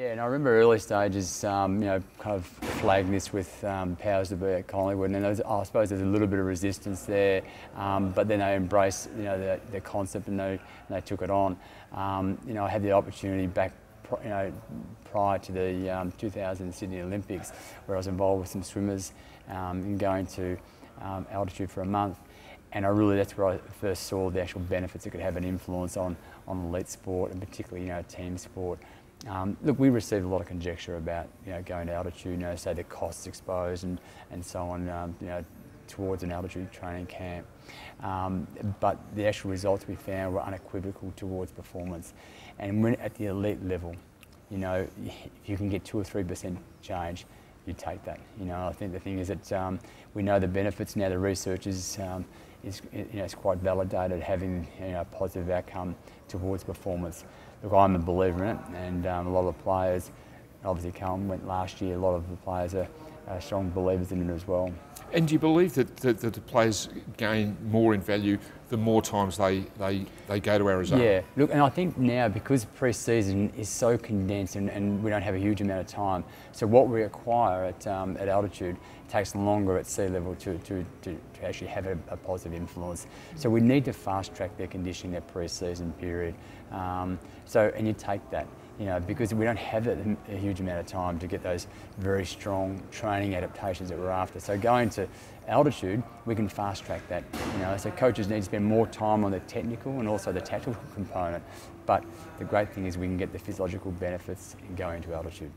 Yeah, and I remember early stages, kind of flagging this with powers to be at Collingwood, and I suppose there's a little bit of resistance there, but then they embraced, the concept and they took it on. I had the opportunity back, prior to the 2000 Sydney Olympics, where I was involved with some swimmers in going to altitude for a month. And that's where I first saw the actual benefits it could have an influence on elite sport, and particularly, team sport. Look, we received a lot of conjecture about, going to altitude, say the costs exposed and so on, towards an altitude training camp. But the actual results we found were unequivocal towards performance. And when at the elite level, if you can get 2 or 3% change, you take that. I think the thing is that we know the benefits now. The research is it's quite validated, having a positive outcome towards performance. Look, I'm a believer in it, and a lot of the players, obviously Carlton went last year, a lot of the players are strong believers in it as well. And do you believe that the players gain more in value the more times they go to Arizona? Yeah, look, and I think now, because pre-season is so condensed and we don't have a huge amount of time, so what we acquire at altitude takes longer at sea level to actually have a positive influence. So we need to fast track their conditioning, their pre-season period. And you take that, because we don't have a huge amount of time to get those very strong training adaptations that we're after. So going to altitude, we can fast track that. So coaches need to spend more time on the technical and also the tactical component. But the great thing is we can get the physiological benefits in going to altitude.